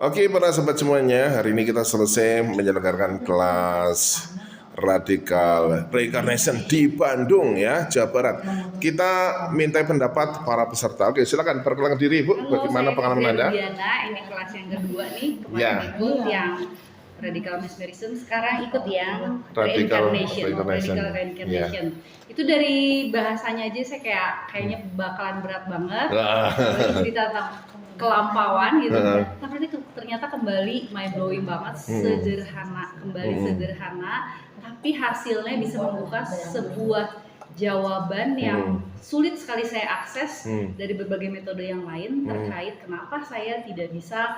Oke, para sahabat semuanya, hari ini kita selesai menyelenggarakan kelas Radikal Reincarnation di Bandung ya, Jawa Barat. Kita minta pendapat para peserta. Oke, silakan perkenalkan diri, Bu. Bagaimana pengalaman Anda? Diana, ini kelas yang kedua nih. Kemarin Ya. ikut yang Radical Mesmerism, sekarang ikut yang Radical Reincarnation. Ya. Itu dari bahasanya aja saya kayaknya bakalan berat banget. Cerita tentang kelampauan gitu. Tapi ternyata kembali mind blowing banget, sederhana, sederhana, tapi hasilnya bisa membuka sebuah jawaban yang sulit sekali saya akses dari berbagai metode yang lain terkait kenapa saya tidak bisa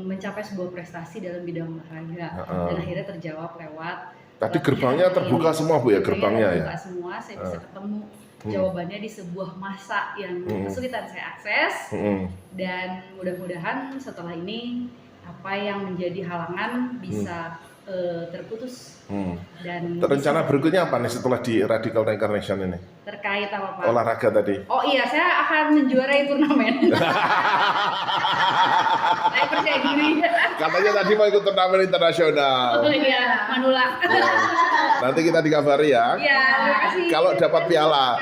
mencapai sebuah prestasi dalam bidang olahraga dan akhirnya terjawab lewat Tadi gerbangnya terbuka semua, Bu ya, gerbangnya ya. Terbuka semua, saya bisa ketemu jawabannya di sebuah masa yang kesulitan saya akses dan mudah-mudahan setelah ini apa yang menjadi halangan bisa terputus. Dan rencana berikutnya apa nih setelah di Radical Reincarnation ini? Terkait apa Pak? Olahraga tadi. Oh iya, saya akan menjuarai turnamen. Saya percaya diri. Katanya tadi mau ikut turnamen internasional. Oh iya, Manula. Nanti kita dikabari ya. Iya, terima kasih. Kalau dapat piala.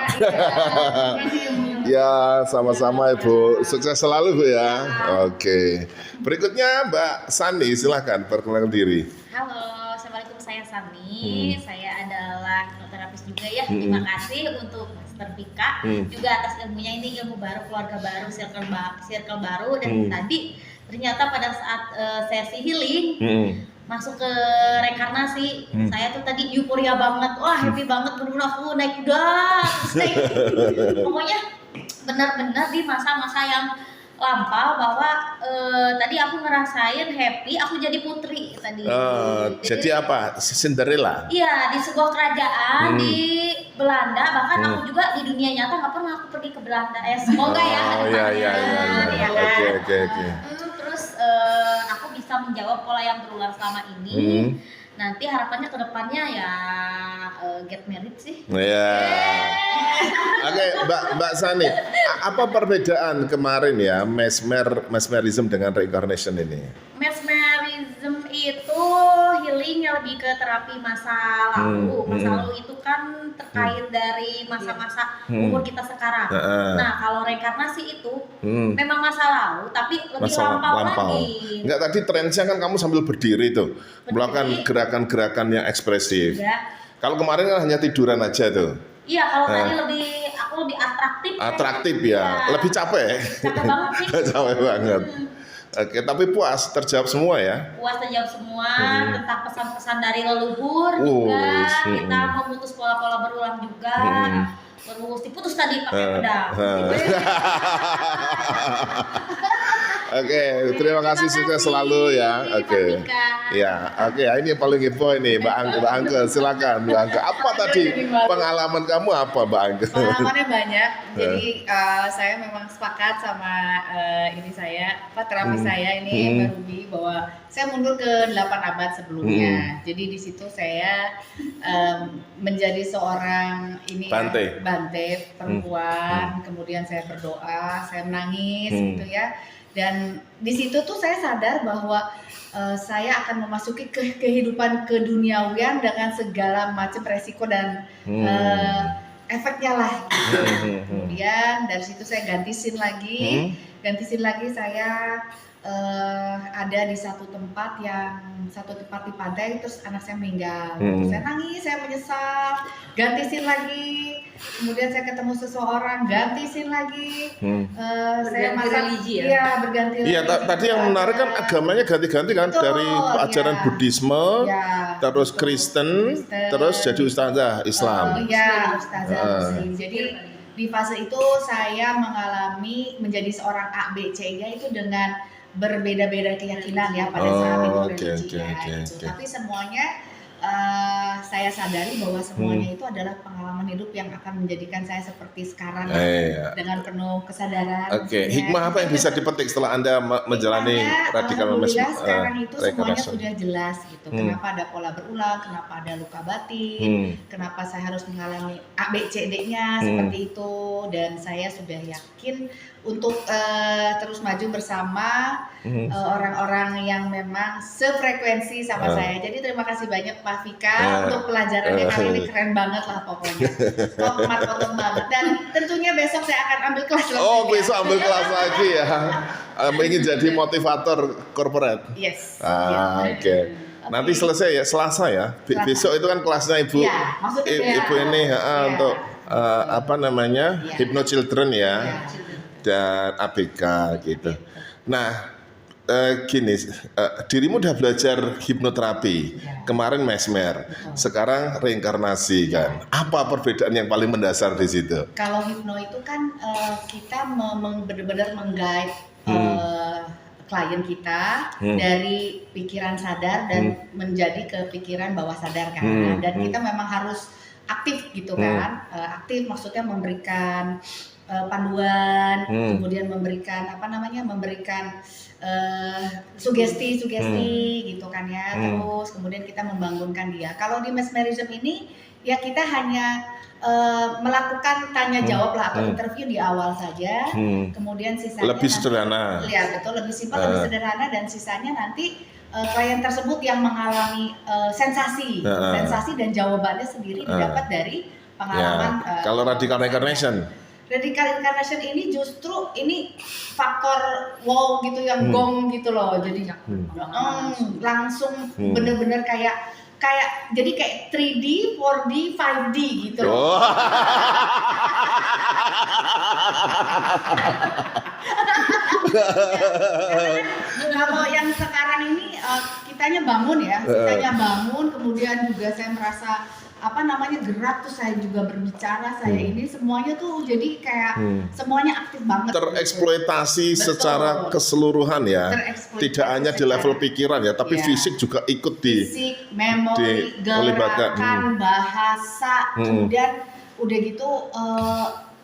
Ya, sama-sama Ibu. Sukses selalu Bu ya. Oke. Berikutnya Mbak Sani, silahkan perkenalkan diri. Halo, assalamualaikum, saya Sani. Saya adalah hipnoterapis juga ya. Terima kasih untuk Master Vika juga atas ilmunya. Ini ilmu baru, keluarga baru, circle baru. Dan tadi ternyata pada saat sesi healing masuk ke reinkarnasi, saya tuh tadi euforia banget. Wah, happy banget, bener-bener aku naik kuda. Pokoknya benar-benar di masa-masa yang lampau bahwa tadi aku ngerasain happy, aku jadi putri tadi. Jadi apa? Cinderella? Iya, di sebuah kerajaan di Belanda. Bahkan aku juga di dunia nyata nggak pernah aku pergi ke Belanda. Semoga ya. Oh iya. Oke. Terus aku bisa menjawab pola yang berulang selama ini. Nanti harapannya ke depannya ya get married sih. Iya. Oke, Mbak Sani, apa perbedaan kemarin ya mesmerism dengan reincarnation ini? Mesmerism itu healingnya lebih ke terapi masa lalu. Masa lalu itu kan terkait dari masa-masa umur kita sekarang. Nah, kalau reinkarnasi itu memang masa lalu, tapi lebih lampau lagi. Enggak, tadi trennya kan kamu sambil berdiri tuh, melakukan gerakan-gerakan yang ekspresif. Kalau kemarin kan hanya tiduran aja tuh. Iya, kalau tadi aku lebih atraktif. Atraktif ya, lebih capek. Capek banget sih. Capek banget. Oke, tapi puas, terjawab semua ya? Puas terjawab semua tentang pesan-pesan dari leluhur juga. Kita memutus pola-pola berulang juga. Terus diputus tadi pakai pedang. Oke, terima kasih, sukses selalu ya. Oke. Ya, oke. Ini yang paling info ini, Mbak Angke, silakan Mbak Angke. Apa tadi pengalaman kamu apa, Mbak Angke? Pengalamannya banyak. Jadi saya memang sepakat sama terapi saya ini Mbak Ruby, bahwa saya mundur ke 8 abad sebelumnya. Jadi di situ saya menjadi seorang Bante perempuan. Kemudian saya berdoa, saya menangis gitu ya. Dan di situ tuh saya sadar bahwa saya akan memasuki kehidupan keduniawian dengan segala macam resiko dan efeknya lah. Kemudian dari situ saya ganti scene lagi saya ada di satu tempat di pantai, terus anak saya meninggal. Saya nangis, saya menyesal, ganti scene lagi. Kemudian saya ketemu seseorang, ganti scene lagi. Saya religi ya? Iya, berganti. Iya, tadi yang menarik kan agamanya ganti-ganti kan. Betul, dari ajaran Buddhisme, terus Kristen, terus jadi ustazah Islam. Iya, ustazah Muslim. Jadi di fase itu saya mengalami menjadi seorang A, B, C, nya itu dengan berbeda-beda keyakinan ya pada saat itu religinya. Tapi semuanya saya sadari bahwa semuanya itu adalah pengalaman hidup yang akan menjadikan saya seperti sekarang dengan penuh kesadaran. Oke, hikmah apa yang bisa dipetik setelah Anda menjalani Radical Mesmerism? Sekarang itu semuanya sudah jelas gitu. Kenapa ada pola berulang, kenapa ada luka batin, kenapa saya harus mengalami A, B, C, D-nya seperti itu, dan saya sudah yakin untuk terus maju bersama orang-orang yang memang sefrekuensi sama saya. Jadi terima kasih banyak Pak Vika untuk pelajarannya kali ini, keren banget lah pokoknya. Top banget. Dan tentunya besok saya akan ambil kelas lagi. Oh, besok ambil kelas lagi ya. Ingin jadi motivator corporate. Yes. Oke. Nanti selesai ya, Selasa ya. Besok itu kan kelasnya Ibu. Ya, maksudnya Ibu ini untuk apa namanya? Hypno Children ya. Dan ABK gitu. Nah, gini, dirimu udah belajar hipnoterapi, kemarin mesmer, sekarang reinkarnasi kan. Apa perbedaan yang paling mendasar di situ? Kalau hipno itu kan kita benar-benar meng-guide klien kita dari pikiran sadar dan menjadi ke pikiran bawah sadar kan. Dan kita memang harus aktif gitu kan. Aktif maksudnya memberikan panduan, kemudian memberikan sugesti gitu kan ya. Terus kemudian kita membangunkan dia. Kalau di mesmerism ini ya kita hanya melakukan tanya jawab lah atau interview di awal saja. Kemudian sisanya lebih sederhana. Ya betul, lebih simpel, lebih sederhana, dan sisanya nanti klien tersebut yang mengalami sensasi dan jawabannya sendiri didapat dari pengalaman. Kalau radical reincarnation. Radical incarnation ini justru ini faktor wow gitu yang gong gitu loh, jadi langsung bener-bener kayak jadi kayak 3D, 4D, 5D gitu loh. Kalau yang sekarang ini kitanya bangun kemudian juga saya merasa gerak tuh, saya juga berbicara, saya ini semuanya tuh jadi kayak semuanya aktif banget. Tereksploitasi secara keseluruhan ya. Tidak hanya di level pikiran ya, tapi fisik juga ikut di fisik, memori, gerakan, bahasa, kemudian udah gitu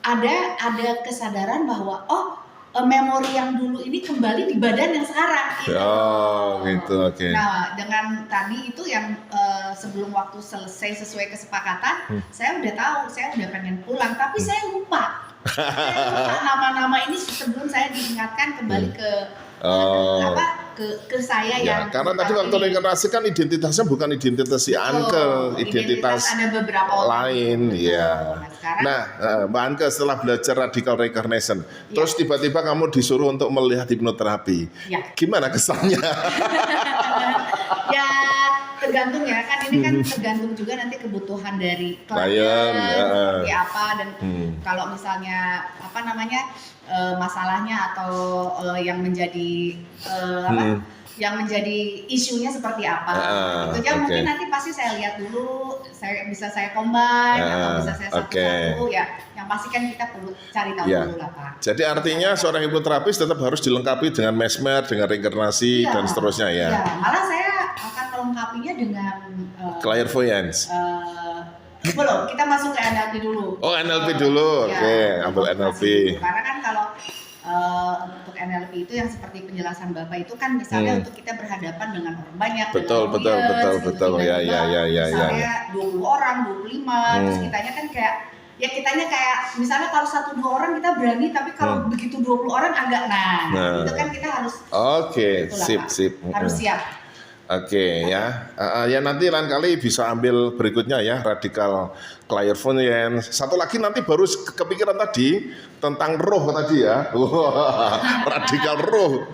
ada kesadaran bahwa memori yang dulu ini kembali di badan yang sekarang gitu. Oh, gitu, oke. Nah, dengan tadi itu yang sebelum waktu selesai sesuai kesepakatan, saya udah tahu, saya udah pengen pulang, tapi saya lupa. Nama-nama ini sebelum saya diingatkan kembali ke saya yang karena tadi waktu reinkarnasi kan identitasnya bukan identitas si Anke, identitas ada beberapa orang lain ya. Nah, Mbak Anke setelah belajar radical reincarnation, terus tiba-tiba kamu disuruh untuk melihat hipnoterapi. Gimana kesannya? Ya tergantung ya, kan ini kan tergantung juga nanti kebutuhan dari klien seperti apa, dan kalau misalnya masalahnya atau yang menjadi yang menjadi isunya seperti apa, itu aja mungkin nanti pasti saya lihat dulu, saya combine atau bisa saya satu-satu ya, yang pasti kan kita perlu cari tahu dulu lah Pak. Jadi artinya seorang hipnoterapis tetap harus dilengkapi dengan mesmer, dengan reinkarnasi dan seterusnya ya. Malah saya akan melengkapinya dengan clairvoyance. Belum, kita masuk ke NLP dulu. Oh, NLP dulu. Oke, ambil NLP. Karena kan kalau untuk NLP itu yang seperti penjelasan Bapak itu kan misalnya untuk kita berhadapan dengan orang banyak, betul. Ya. Misalnya 20 orang, 25, terus kitanya kan kayak misalnya kalau 1-2 orang kita berani, tapi kalau begitu 20 orang agak itu kan kita harus sip. Harus siap. Oke, ya nanti lain kali bisa ambil berikutnya ya, radical clairvoyance. Satu lagi nanti baru kepikiran tadi tentang roh tadi ya. Radical roh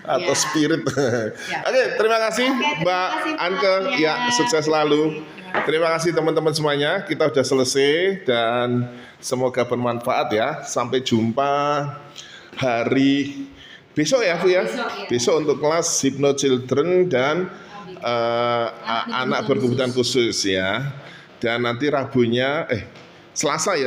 atau spirit. Oke, terima kasih Mbak Anke. Ya, sukses selalu. Terima kasih teman-teman semuanya. Kita sudah selesai dan semoga bermanfaat ya. Sampai jumpa hari besok ya Bu ya. Besok untuk kelas Hypno Children dan anak berkebutuhan khusus ya. Dan nanti Rabunya Selasa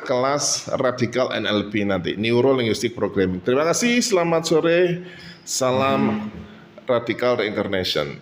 kelas Radical NLP nanti, Neuro Linguistic Programming. Terima kasih, selamat sore. Salam Radical Reincarnation.